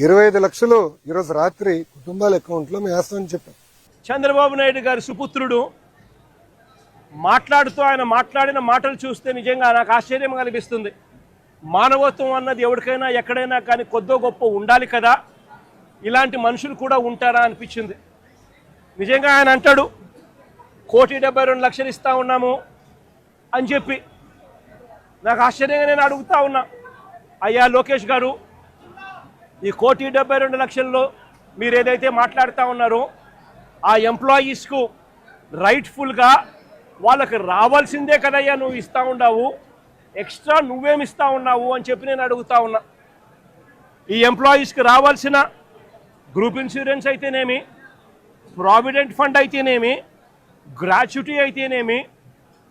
25 లక్షలు ఈరోజు రాత్రి కుటుంబాల అకౌంట్లో మేము వేస్తామని చెప్పాం. చంద్రబాబు నాయుడు గారి సుపుత్రుడు మాట్లాడుతూ ఆయన మాట్లాడిన మాటలు చూస్తే నిజంగా నాకు ఆశ్చర్యం కనిపిస్తుంది. మానవత్వం అన్నది ఎవరికైనా ఎక్కడైనా కానీ కొద్దో గొప్ప ఉండాలి కదా, ఇలాంటి మనుషులు కూడా ఉంటారా అనిపించింది. నిజంగా ఆయన అంటాడు 1,72,00,000 ఇస్తా ఉన్నాము అని చెప్పి. నాకు ఆశ్చర్యంగా నేను అడుగుతా ఉన్నా, అయ్యా లోకేష్ గారు, ఈ 1,72,00,000లో మీరు ఏదైతే మాట్లాడుతూ ఉన్నారో ఆ ఎంప్లాయీస్కు రైట్ఫుల్గా వాళ్ళకి రావాల్సిందే కదయ్యా నువ్వు ఇస్తూ ఉన్నావు, ఎక్స్ట్రా నువ్వేమి ఇస్తూ ఉన్నావు అని చెప్పి నేను అడుగుతా ఉన్నా. ఈ ఎంప్లాయీస్కి రావాల్సిన గ్రూప్ ఇన్సూరెన్స్ అయితేనేమి, ప్రావిడెంట్ ఫండ్ అయితేనేమి, గ్రాట్యుటీ అయితేనేమి,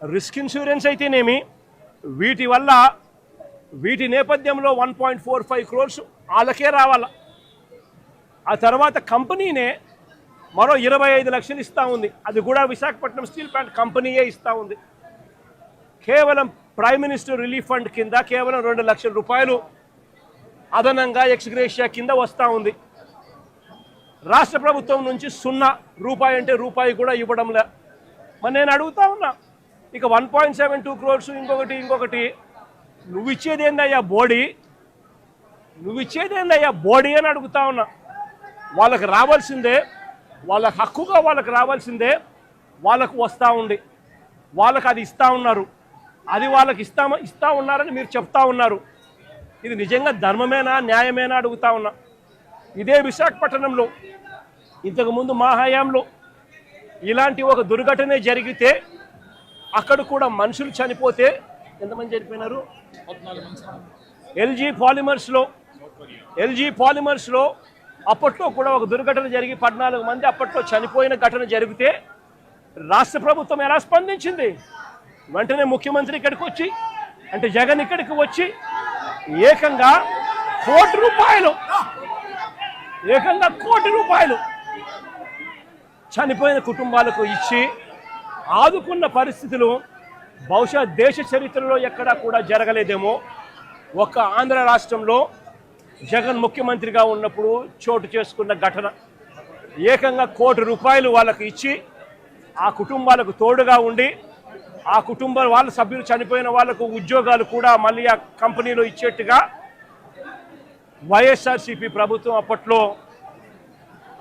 రిస్క్ ఇన్సూరెన్స్ అయితేనేమి, వీటి నేపథ్యంలో 1.45 crores వాళ్ళకే రావాలా. ఆ తర్వాత కంపెనీనే మరో 25 లక్షలు ఇస్తూ ఉంది. అది కూడా విశాఖపట్నం స్టీల్ ప్లాంట్ కంపెనీయే ఇస్తూ ఉంది. కేవలం ప్రైమ్ మినిస్టర్ రిలీఫ్ ఫండ్ కింద కేవలం 2 లక్షల రూపాయలు అదనంగా ఎక్స్గ్రేషియా కింద వస్తూ ఉంది. రాష్ట్ర ప్రభుత్వం నుంచి 0 రూపాయి అంటే రూపాయి కూడా ఇవ్వడంలే. మరి నేను అడుగుతా ఉన్నా, ఇక 1.72 crores ఇంకొకటి నువ్వు ఇచ్చేదేందయ్యా బోడీ, అని అడుగుతా ఉన్నా. వాళ్ళకి రావాల్సిందే, వాళ్ళ హక్కుగా వాళ్ళకి రావాల్సిందే వాళ్ళకు వస్తూ ఉంది. వాళ్ళకి అది ఇస్తూ ఉన్నారు, అది వాళ్ళకి ఇస్తూ ఉన్నారని మీరు చెప్తా ఉన్నారు. ఇది నిజంగా ధర్మమేనా, న్యాయమేనా అడుగుతా ఉన్నా. ఇదే విశాఖపట్నంలో ఇంతకుముందు మా హయాంలో ఇలాంటి ఒక దుర్ఘటన జరిగితే అక్కడ కూడా మనుషులు చనిపోతే ఎంతమంది చనిపోయినారు? ఎల్జీ పాలిమర్స్లో అప్పట్లో కూడా ఒక దుర్ఘటన జరిగి 14 మంది అప్పట్లో చనిపోయిన ఘటన జరిగితే రాష్ట్ర ప్రభుత్వం ఎలా స్పందించింది? వెంటనే ముఖ్యమంత్రి ఇక్కడికి వచ్చి, అంటే జగన్ ఇక్కడికి వచ్చి ఏకంగా కోటి రూపాయలు చనిపోయిన కుటుంబాలకు ఇచ్చి ఆదుకున్న పరిస్థితులు బహుశా దేశ చరిత్రలో ఎక్కడా కూడా జరగలేదేమో. ఒక్క ఆంధ్ర రాష్ట్రంలో జగన్ ముఖ్యమంత్రిగా ఉన్నప్పుడు చోటు చేసుకున్న ఘటన. ఏకంగా 1 కోటి రూపాయలు వాళ్ళకి ఇచ్చి ఆ కుటుంబాలకు తోడుగా ఉండి ఆ వాళ్ళ సభ్యులు చనిపోయిన వాళ్లకు ఉద్యోగాలు కూడా మళ్ళీ ఆ కంపెనీలో ఇచ్చేట్టుగా వైఎస్ఆర్సీపీ ప్రభుత్వం అప్పట్లో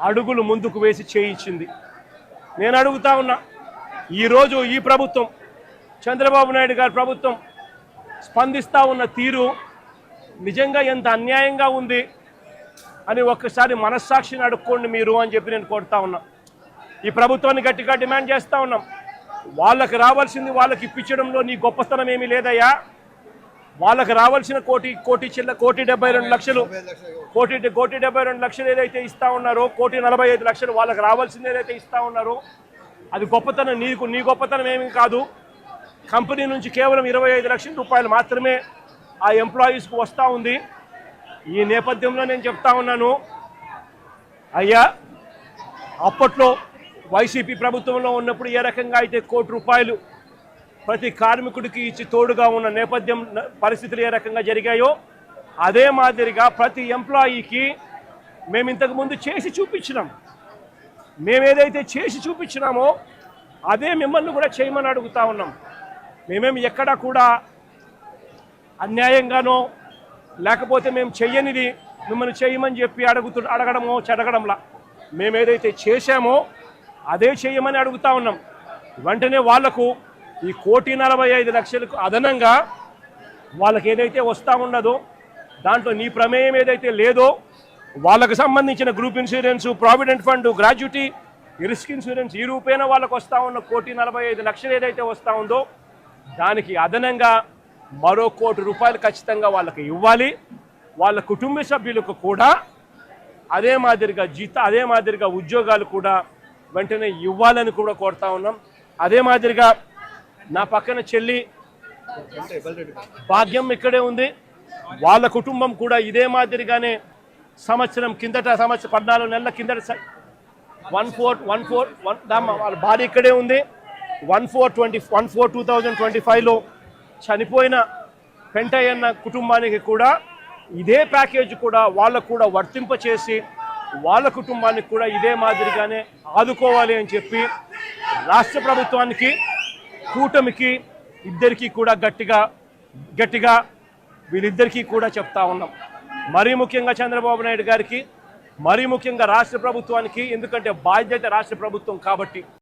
అడుగులు ముందుకు వేసి చేయించింది. నేను అడుగుతా ఉన్నా, ఈరోజు ఈ ప్రభుత్వం, చంద్రబాబు నాయుడు గారి ప్రభుత్వం స్పందిస్తూ ఉన్న తీరు నిజంగా ఎంత అన్యాయంగా ఉంది అని ఒక్కసారి మనస్సాక్షిని అడుక్కోండి మీరు అని చెప్పి నేను కోరుతా ఉన్నా. ఈ ప్రభుత్వాన్ని గట్టిగా డిమాండ్ చేస్తూ ఉన్నాం. వాళ్ళకి రావాల్సింది వాళ్ళకి ఇప్పించడంలో నీ గొప్పతనం ఏమీ లేదయ్యా. వాళ్ళకి రావాల్సిన 1,72 లక్షలు ఏదైతే ఇస్తా ఉన్నారో, 1,45 లక్షలు వాళ్ళకి రావాల్సింది ఏదైతే ఇస్తా ఉన్నారో అది గొప్పతనం. నీ గొప్పతనం ఏమీ కాదు. కంపెనీ నుంచి కేవలం 25 లక్షల రూపాయలు మాత్రమే ఆ ఎంప్లాయీస్కు వస్తూ ఉంది. ఈ నేపథ్యంలో నేను చెప్తా ఉన్నాను, అయ్యా అప్పట్లో వైసీపీ ప్రభుత్వంలో ఉన్నప్పుడు ఏ రకంగా అయితే 1 కోటి రూపాయలు ప్రతి కార్మికుడికి ఇచ్చి తోడుగా ఉన్న నేపథ్యం పరిస్థితులు ఏ రకంగా జరిగాయో అదే మాదిరిగా ప్రతి ఎంప్లాయీకి మేము ఇంతకుముందు చేసి చూపించినాం. మేమేదైతే చేసి చూపించినామో అదే మిమ్మల్ని కూడా చేయమని అడుగుతా ఉన్నాం. మేమేమి ఎక్కడా కూడా అన్యాయంగానో లేకపోతే మేము చెయ్యనిది మిమ్మల్ని చేయమని చెప్పి అడగడంలా మేమేదైతే చేశామో అదే చేయమని అడుగుతా ఉన్నాం. వెంటనే వాళ్లకు ఈ 1,45,00,000 అదనంగా వాళ్ళకి ఏదైతే వస్తూ ఉన్నదో దాంట్లో నీ ప్రమేయం ఏదైతే లేదో వాళ్ళకు సంబంధించిన group insurance, provident fund, gratuity, risk insurance ఈ రూపేణ వాళ్ళకు వస్తూ ఉన్న 1,45,00,000 ఏదైతే వస్తూ ఉందో దానికి అదనంగా మరో 1 కోటి రూపాయలు ఖచ్చితంగా వాళ్ళకి ఇవ్వాలి. వాళ్ళ కుటుంబ సభ్యులకు కూడా అదే మాదిరిగా ఉద్యోగాలు కూడా వెంటనే ఇవ్వాలని కూడా కోరుతా ఉన్నాం. అదే మాదిరిగా నా పక్కన చెల్లి భాగ్యం ఇక్కడే ఉంది. వాళ్ళ కుటుంబం కూడా ఇదే మాదిరిగానే సంవత్సరం 14 నెలల కిందట 1/4 వాళ్ళ భార్య ఇక్కడే ఉంది. 1/4/2025లో చనిపోయిన పెంటయ్యన్న కుటుంబానికి కూడా ఇదే ప్యాకేజ్ కూడా వాళ్ళకు కూడా వర్తింపచేసి వాళ్ళ కుటుంబానికి కూడా ఇదే మాదిరిగానే ఆదుకోవాలి అని చెప్పి రాష్ట్ర ప్రభుత్వానికి, కూటమికి ఇద్దరికీ కూడా గట్టిగా వీళ్ళిద్దరికీ కూడా చెప్తా ఉన్నాం. మరీ ముఖ్యంగా చంద్రబాబు నాయుడు గారికి, మరీ ముఖ్యంగా రాష్ట్ర ప్రభుత్వానికి, ఎందుకంటే బాధ్యత రాష్ట్ర ప్రభుత్వం కాబట్టి.